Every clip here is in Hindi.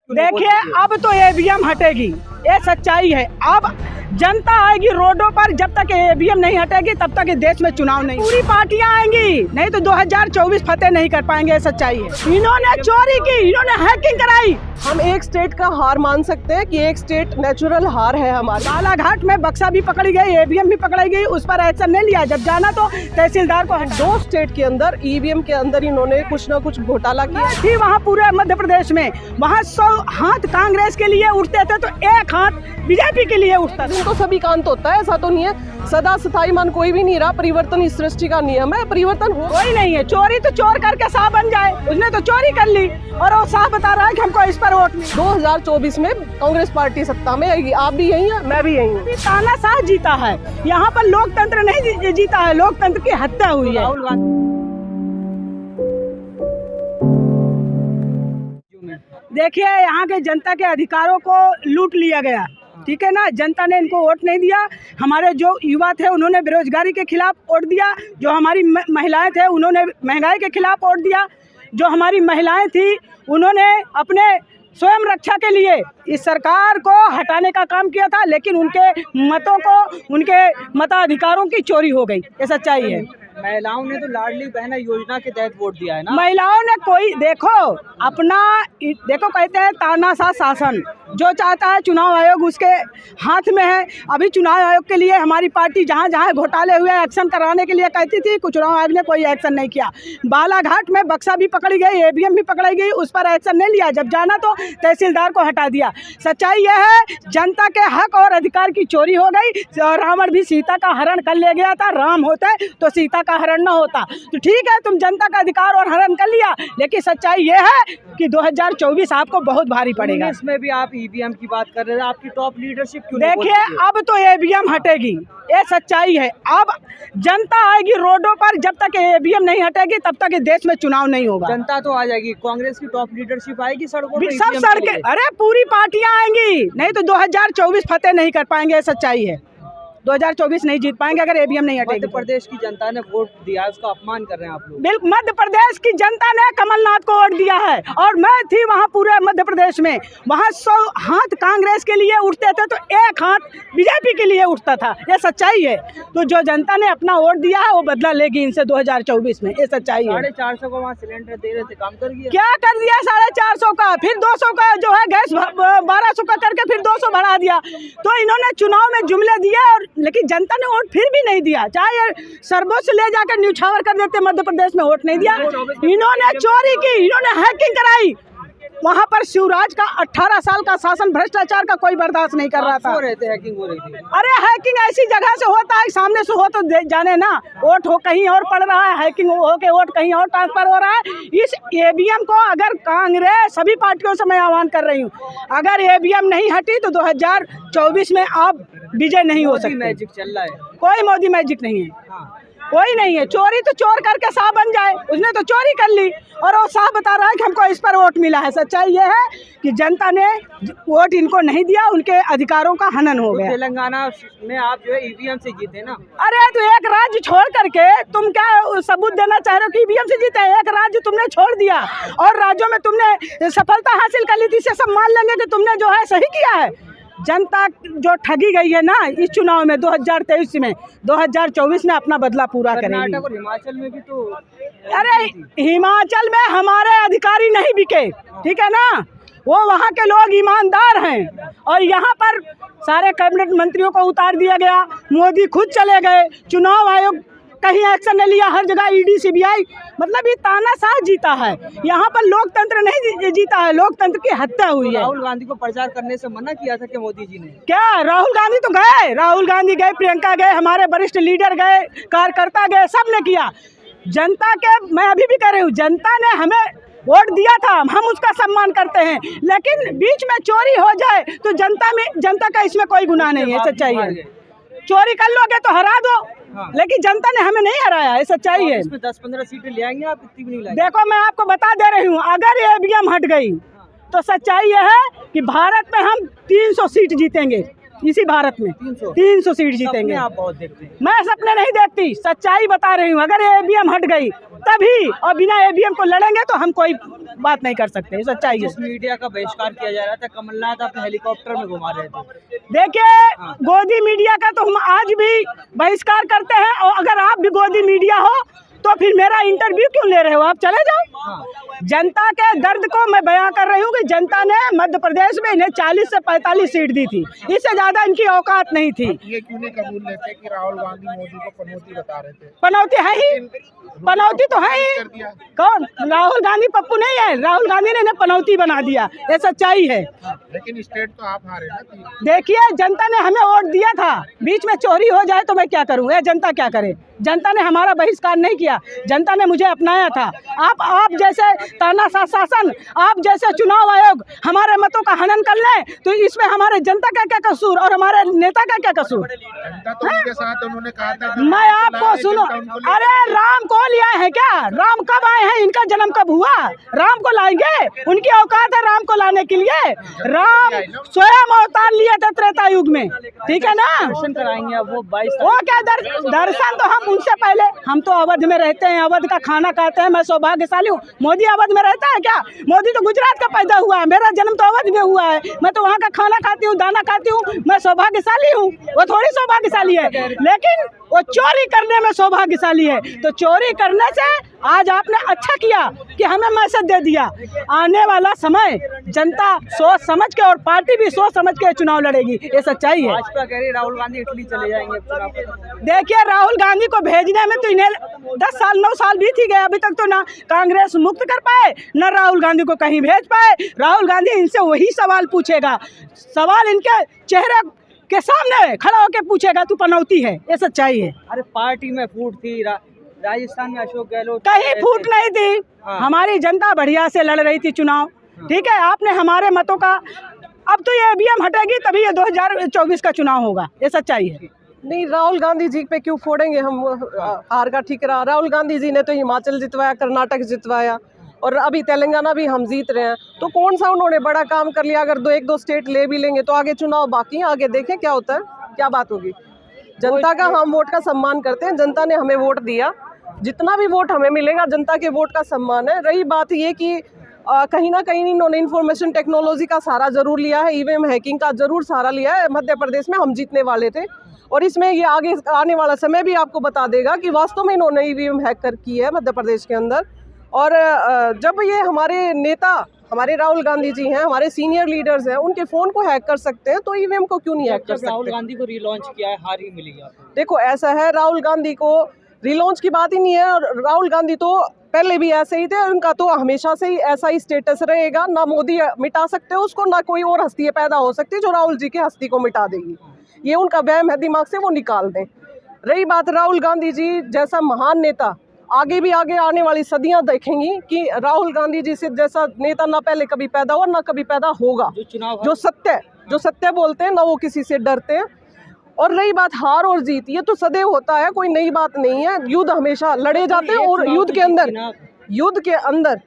देखिए अब तो ईवीएम हटेगी, ये सच्चाई है। अब जनता आएगी रोडों पर, जब तक ईवीएम नहीं हटेगी तब तक इस देश में चुनाव नहीं। पूरी पार्टियां आएंगी, नहीं तो 2024 फतेह नहीं कर पाएंगे, ये सच्चाई है। इन्होंने चोरी की, इन्होंने हैकिंग कराई। हम एक स्टेट का हार मान सकते हैं कि एक स्टेट नेचुरल हार है हमारी। बालाघाट में बक्सा भी पकड़ी गई, ईवीएम भी पकड़ी गई, उस पर एक्शन नहीं लिया। जब जाना तो तहसीलदार को। 2 स्टेट के अंदर ईवीएम के अंदर इन्होंने कुछ न कुछ घोटाला किया थी। वहाँ पूरे मध्य प्रदेश में वहाँ 100 हाथ कांग्रेस के लिए उठते थे तो 1 हाथ बीजेपी के लिए उठता था। तो सभी कांत होता है, ऐसा तो नहीं है। सदा स्थायी मान कोई भी नहीं रहा, परिवर्तन इस सृष्टि का नियम है, परिवर्तन हो कोई नहीं है। चोरी तो चोर करके साह बन जाए, उसने तो चोरी कर ली और वो साह बता रहा है कि हमको इस पर वोट नहीं। 2024 में कांग्रेस पार्टी सत्ता में आएगी। आप भी यही हैं, मैं भी यही हूँ। तानाशाह जीता है, यहाँ पर लोकतंत्र नहीं जीता है, लोकतंत्र की हत्या हुई है। राहुल गांधी देखिए यहाँ के जनता के अधिकारों को लूट लिया गया, ठीक है ना। जनता ने इनको वोट नहीं दिया। हमारे जो युवा थे उन्होंने बेरोजगारी के खिलाफ वोट दिया, जो हमारी महिलाएं थे उन्होंने महंगाई के खिलाफ वोट दिया, जो हमारी महिलाएं थी उन्होंने अपने स्वयं रक्षा के लिए इस सरकार को हटाने का काम किया था। लेकिन उनके मतों को, उनके मताधिकारों की चोरी हो गई, ये सच्चाई है। महिलाओं ने तो लाडली बहना योजना के तहत वोट दिया है ना। महिलाओं ने कोई देखो कहते हैं तानाशाह शासन, जो चाहता है चुनाव आयोग उसके हाथ में है। अभी चुनाव आयोग के लिए हमारी पार्टी जहाँ जहाँ घोटाले हुए एक्शन कराने के लिए कहती थी, चुनाव आयोग ने कोई एक्शन नहीं किया। बालाघाट में बक्सा भी पकड़ी गई, ईवीएम भी पकड़ी गई, उस पर एक्शन नहीं लिया। जब जाना तो तहसीलदार को हटा दिया। सच्चाई यह है, जनता के हक और अधिकार की चोरी हो गई। रावण भी सीता का हरण कर ले गया था, राम होते तो सीता का हरण न होता। तो ठीक है, तुम जनता का अधिकार और हरण कर लिया, लेकिन सच्चाई ये है कि 2024 आपको बहुत भारी पड़ेगा। इसमें भी आप ईवीएम की बात कर रहे थे, आपकी टॉप लीडरशिप क्यों नहीं देखिए अब तो ईवीएम हटेगी, ये सच्चाई है। अब जनता आएगी रोडों पर, जब तक ईवीएम नहीं हटेगी तब तक इस देश में चुनाव नहीं होगा। जनता तो आ जाएगी, कांग्रेस की टॉप लीडरशिप आएगी सड़कों पे, सब सड़कें, अरे पूरी पार्टियां आएंगी, नहीं तो 2024 फतेह नहीं कर पाएंगे, ये सच्चाई है। 2024 नहीं जीत पाएंगे अगर ईवीएम नहीं हटेगी। मध्य प्रदेश की जनता ने वोट दिया है, उसका अपमान कर रहे हैं आप लोग। बिल्कुल, मध्य प्रदेश की जनता ने कमलनाथ को वोट दिया है और मैं थी वहाँ पूरे मध्य प्रदेश में। वहाँ 100 हाथ कांग्रेस के लिए उठते थे तो 1 हाथ बीजेपी के लिए उठता था, ये सच्चाई है। तो जो जनता ने अपना वोट दिया है वो बदला लेगी इनसे 2024 में, ये सच्चाई है। 450 का वहाँ सिलेंडर दे रहे थे, काम कर दिया। क्या कर दिया? 450 का, फिर 200 का जो है गैस 1200 का करके फिर 200 बढ़ा दिया। तो इन्होंने चुनाव में जुमले दिए और लेकिन जनता ने वोट फिर भी नहीं दिया। चाहे सर्वोच्च ले जाकर न्यौछावर कर देते, मध्य प्रदेश में वोट नहीं दिया। इन्होंने चोरी की, इन्होंने हैकिंग कराई। वहाँ पर शिवराज का 18 साल का शासन, भ्रष्टाचार का कोई बर्दाश्त नहीं कर रहा था। हैकिंग हो रही थी। अरे हैकिंग ऐसी जगह से होता है, सामने से हो तो जाने ना, वोट हो कहीं और पड़ रहा है, हैकिंग हो के वोट कहीं और ट्रांसफर हो रहा है। इस ईवीएम को अगर कांग्रेस, सभी पार्टियों से मैं आह्वान कर रही हूँ, अगर ईवीएम नहीं हटी तो 2024 में आप विजय नहीं हो सकते। मैजिक चल रहा है, कोई मोदी मैजिक नहीं है, कोई नहीं है। चोरी तो चोर करके साह बन जाए, उसने तो चोरी कर ली और वो साह बता रहा है कि हमको इस पर वोट मिला है। सच्चाई ये है कि जनता ने वोट इनको नहीं दिया, उनके अधिकारों का हनन हो गया। तेलंगाना में आप जो है ईवीएम से जीते ना। अरे तो एक राज्य छोड़ करके तुम क्या सबूत देना चाह रहे हो कि ईवीएम से जीते? एक राज्य तुमने छोड़ दिया और राज्यों में तुमने सफलता हासिल कर ली थी, इसे सब मान लेंगे कि तुमने जो है सही किया है। जनता जो ठगी गई है ना इस चुनाव में 2023 में, 2024 में अपना बदला पूरा करेगी। कर्नाटक और हिमाचल में भी तो, अरे हिमाचल में हमारे अधिकारी नहीं बिके, ठीक है ना, वो वहाँ के लोग ईमानदार हैं। और यहाँ पर सारे कैबिनेट मंत्रियों को उतार दिया गया, मोदी खुद चले गए, चुनाव आयोग कहीं एक्शन नहीं लिया, हर जगह ईडी सीबीआई। मतलब ये तानाशाह जीता है, यहाँ पर लोकतंत्र नहीं जीता है, लोकतंत्र की हत्या हुई है। राहुल गांधी को प्रचार करने से मना किया था कि मोदी जी ने? क्या राहुल गांधी तो गए, राहुल गांधी गए, प्रियंका गए, हमारे वरिष्ठ लीडर गए, कार्यकर्ता गए, सब ने किया। जनता के, मैं अभी भी कह रही हूँ, जनता ने हमें वोट दिया था, हम उसका सम्मान करते हैं, लेकिन बीच में चोरी हो जाए तो जनता का इसमें कोई गुनाह नहीं है। सच्चाई है, चोरी कर लोगे तो हरा दो, लेकिन जनता ने हमें नहीं हराया, ये सच्चाई है। इसमें 10-15 सीटें ले आएंगे आप, इतनी भी नहीं लाएंगे। देखो मैं आपको बता दे रही हूँ, अगर ईवीएम हट गई तो सच्चाई ये है कि भारत में हम 300 सीट जीतेंगे। इसी भारत में 300 300 सीट जीतेंगे। आप बहुत देखते हैं। मैं सपने नहीं देखती, सच्चाई बता रही हूँ। अगर ईवीएम हट गई तभी, और बिना ईवीएम को लड़ेंगे तो हम कोई बात नहीं कर सकते, सच्चाई है। जिस मीडिया का बहिष्कार किया जा रहा था, कमलनाथ अपने हेलीकॉप्टर में घुमा रहे थे। देखिए, गोदी मीडिया का तो हम आज भी बहिष्कार करते हैं, और अगर आप भी गोदी मीडिया हो तो फिर मेरा इंटरव्यू क्यों ले रहे हो? आप चले जाओ। जनता के दर्द को मैं बयां कर रही हूँ कि जनता ने मध्य प्रदेश में इन्हें 40 से 45 सीट दी थी, इससे ज्यादा इनकी औकात नहीं थी। ये क्यों नहीं कबूल लेते कि राहुल गांधी मोदी को पनौती बता रहे थे? पनौती है ही, पनौती तो है ही। कौन? राहुल गांधी पप्पू नहीं है, राहुल गांधी ने इन्हें पनौती बना दिया, ये सच्चाई है। लेकिन स्टेट तो आप हारे ना। देखिए, जनता ने हमें वोट दिया था, बीच में चोरी हो जाए तो मैं क्या करूँ? ये जनता क्या करे? जनता ने हमारा बहिष्कार नहीं किया, जनता ने मुझे अपनाया था। आप जैसे तानाशाह शासन, आप जैसे चुनाव आयोग हमारे मतों का हनन कर ले, तो इसमें हमारे जनता का क्या कसूर और हमारे नेता का क्या कसूर? जनता तो उनके साथ, उन्होंने कहा था मैं आपको सुनो, अरे राम को लिया है क्या? राम कब आए हैं? इनका जन्म कब हुआ? राम को लाएंगे? उनकी औकात है राम को लाने के लिए? राम स्वयं अवतार लिए थे त्रेता युग में, ठीक है ना? दर्शन कराएंगे अब वो 22 वो क्या दर्शन तो हम उनसे पहले, हम तो अवध में रहते हैं, अवध का खाना खाते हैं। मैं सौभाग्यशाली हूँ। मोदी अवध में रहता है क्या? मोदी तो गुजरात का पैदा हुआ है, मेरा जन्म तो अवध में हुआ है। मैं तो वहाँ का खाना खाती हूँ, दाना खाती हूँ, मैं सौभाग्यशाली हूँ। वो थोड़ी सौभाग्यशाली है, लेकिन वो चोरी करने में सौभाग्यशाली है। तो चोरी करने से आज आपने अच्छा किया कि हमें मैसेज दे दिया। आने वाला समय जनता सोच समझ के और पार्टी भी सोच समझ के चुनाव लड़ेगी, ये सच्चाई है। भाजपा कह रही राहुल गांधी इटली चले जाएंगे चुनाव खत्म। देखिए, राहुल गांधी को भेजने में तो इन्हें 10 साल 9 साल बीत ही गए, अभी तक तो ना कांग्रेस मुक्त कर पाए, न राहुल गांधी को कहीं भेज पाए। राहुल गांधी इनसे वही सवाल पूछेगा, सवाल इनके चेहरे के सामने खड़ा होकर पूछेगा, तू पनौती है, ये सच्चाई है। अरे पार्टी में फूट थी, राजस्थान में अशोक गहलोत कहीं फूट नहीं थी। हमारी जनता बढ़िया से लड़ रही थी चुनाव, ठीक है। आपने हमारे मतों का, अब तो ये ईवीएम हटेगी तभी ये 2024 का चुनाव होगा, ये सच्चाई है। नहीं, राहुल गांधी जी पे क्यों फोड़ेंगे हम हार का ठिकरा? राहुल गांधी जी ने तो हिमाचल जितवाया, कर्नाटक जितवाया, और अभी तेलंगाना भी हम जीत रहे हैं। तो कौन सा उन्होंने बड़ा काम कर लिया? अगर 1-2 स्टेट ले भी लेंगे तो आगे चुनाव बाकी है, आगे देखें क्या होता है, क्या बात होगी। जनता का हम वोट का सम्मान करते हैं, जनता ने हमें वोट दिया, जितना भी वोट हमें मिलेगा जनता के वोट का सम्मान है। रही बात ये कि कहीं ना कहीं इन्होंने इन्फॉर्मेशन टेक्नोलॉजी का सहारा जरूर लिया है, ईवीएम हैकिंग का जरूर सहारा लिया है। मध्य प्रदेश में हम जीतने वाले थे, और इसमें ये आगे आने वाला समय भी आपको बता देगा कि वास्तव में इन्होंने ईवीएम हैक कर की है मध्य प्रदेश के अंदर। और जब ये हमारे नेता, हमारे राहुल गांधी जी हैं, हमारे सीनियर लीडर्स हैं, उनके फ़ोन को हैक कर सकते हैं, तो ईवीएम को क्यों नहीं हैक कर सकते? राहुल गांधी को रिलॉन्च किया है, हार ही मिलेगी आपको। देखो, ऐसा है, राहुल गांधी को रिलॉन्च की बात ही नहीं है। राहुल गांधी तो पहले भी ऐसे ही थे, उनका तो हमेशा से ही ऐसा ही स्टेटस रहेगा। ना मोदी मिटा सकते हो उसको, ना कोई और हस्ती पैदा हो सकती है जो राहुल जी की हस्ती को मिटा देगी। ये उनका वहम है, दिमाग से वो निकाल दें। रही बात राहुल गांधी जी जैसा महान नेता, आगे भी आगे आने वाली सदियां देखेंगी कि राहुल गांधी जी से जैसा नेता ना पहले कभी पैदा हुआ, ना कभी पैदा होगा। जो सत्य बोलते हैं, ना वो किसी से डरते हैं। और रही बात हार और जीत, ये तो सदैव होता है, कोई नई बात नहीं है। युद्ध हमेशा लड़े जाते हैं, और युद्ध के अंदर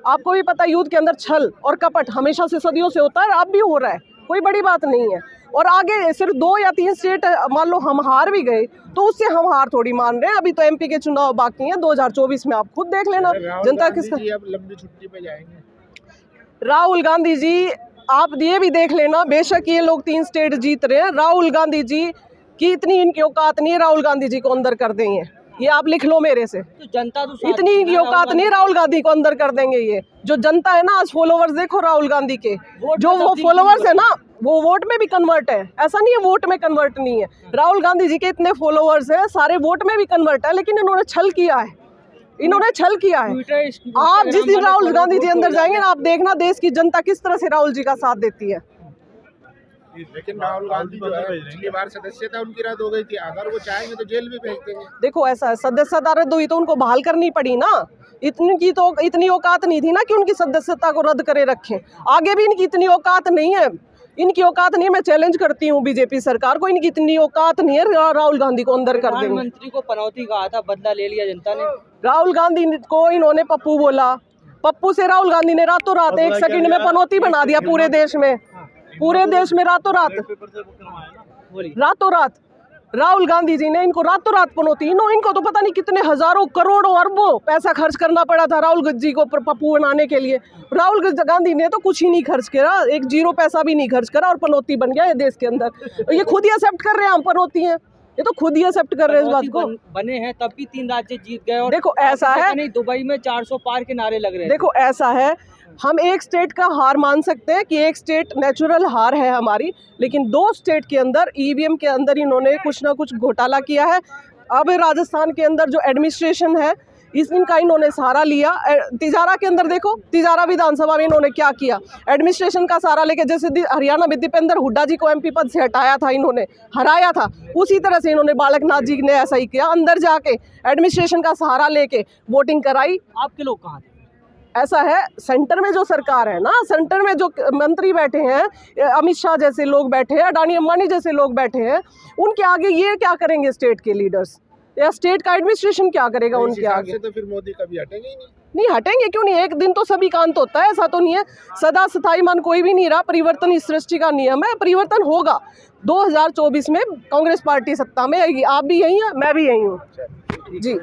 आपको भी पता है, युद्ध के अंदर छल और कपट हमेशा से सदियों से होता है, अब भी हो रहा है, कोई बड़ी बात नहीं है। और आगे सिर्फ 2 या 3 स्टेट मान लो हम हार भी गए तो उससे हम हार थोड़ी मान रहे हैं। अभी तो एमपी के चुनाव बाकी हैं, 2024 में आप खुद देख लेना जनता किसका। अब लंबी छुट्टी पे जाएंगे राहुल गांधी जी, आप ये भी देख लेना, बेशक ये लोग 3 स्टेट जीत रहे हैं, राहुल गांधी जी की इतनी इनकी औकात नहीं है राहुल गांधी जी को अंदर कर देंगे। ये आप लिख लो मेरे से, तो जनता तो इतनी इनकी औकात नहीं, राहुल गांधी को अंदर कर देंगे। ये जो जनता है ना, आज फॉलोवर्स देखो राहुल गांधी के, जो वो फॉलोवर्स है ना, वो वोट में भी कन्वर्ट है। ऐसा नहीं है वोट में कन्वर्ट नहीं है, राहुल गांधी जी के इतने फॉलोवर्स हैं, सारे वोट में भी कन्वर्ट है। लेकिन इन्होंने छल किया है, इन्होंने छल किया है। आप जिस दिन राहुल गांधी जी अंदर जाएंगे ना, आप देखना देश की जनता किस तरह से राहुल जी का साथ देती है। लेकिन राहुल गांधी जो है पिछली बार सदस्यता उनकी रद्द हो गई थी, अगर वो चाहेंगे तो जेल भी भेज देंगे। देखो, ऐसा है, सदस्यता रद्द हुई तो उनको बहाल करनी पड़ी ना। इतनी औकात नहीं थी ना कि उनकी सदस्यता को रद्द करे रखें। आगे भी इनकी इतनी औकात नहीं है, इनकी औकात नहीं है। मैं चैलेंज करती हूँ बीजेपी सरकार को, इनकी इतनी औकात नहीं है राहुल गांधी को अंदर कर देंगे। प्रधानमंत्री को पनौती कहा था, बदला ले लिया जनता ने। राहुल गांधी को इन्होंने पप्पू बोला, पप्पू से राहुल गांधी ने रातों रात 1 सेकंड में पनौती बना दिया पूरे देश में। पूरे देश में रातों रात राहुल गांधी जी ने इनको रातों रात पनौती। इनको तो पता नहीं कितने हजारों करोड़ों अरबों पैसा खर्च करना पड़ा था राहुल जी को पप्पू बनाने के लिए। राहुल गांधी ने तो कुछ ही नहीं खर्च करा, एक जीरो पैसा भी नहीं खर्च करा और पनौती बन गया ये देश के अंदर। ये खुद ही एक्सेप्ट कर रहे हैं हम पनौती हैं, ये तो खुद ही एक्सेप्ट कर रहे हैं इस बात को। बने हैं तब भी 3 राज्य जीत गए और देखो ऐसा है, नहीं दुबई में 400 पार के नारे लग रहे हैं। देखो ऐसा है, हम एक स्टेट का हार मान सकते हैं कि एक स्टेट नेचुरल हार है हमारी, लेकिन 2 स्टेट के अंदर ईवीएम के अंदर इन्होंने कुछ ना कुछ घोटाला किया है। अब राजस्थान के अंदर जो एडमिनिस्ट्रेशन है इनका इन्होंने सहारा लिया। तिजारा के अंदर देखो, तिजारा विधानसभा में इन्होंने क्या किया, एडमिनिस्ट्रेशन का सहारा लेके, जैसे हरियाणा में दीपेंद्र हुड्डा जी को एमपी पद से हटाया था, इन्होंने हराया था, उसी तरह से इन्होंने बालकनाथ जी ने ऐसा ही किया, अंदर जाके एडमिनिस्ट्रेशन का सहारा लेके वोटिंग कराई। आपके लोग कहाँ थे? ऐसा है, सेंटर में जो सरकार है ना, सेंटर में जो मंत्री बैठे हैं, अमित शाह जैसे लोग बैठे हैं, अडानी अंबानी जैसे लोग बैठे हैं, उनके आगे ये क्या करेंगे स्टेट के लीडर्स, या स्टेट का एडमिनिस्ट्रेशन क्या करेगा उनके आगे? से तो फिर मोदी कभी हटेंगे ही नहीं हटेंगे, क्यों नहीं, एक दिन तो सभी का अंत होता है, ऐसा तो नहीं है सदा स्थायी मान कोई भी नहीं रहा। परिवर्तन इस सृष्टि का नियम है, परिवर्तन होगा। 2024 में कांग्रेस पार्टी सत्ता में आएगी, आप भी यही हैं, मैं भी यही हूँ जी।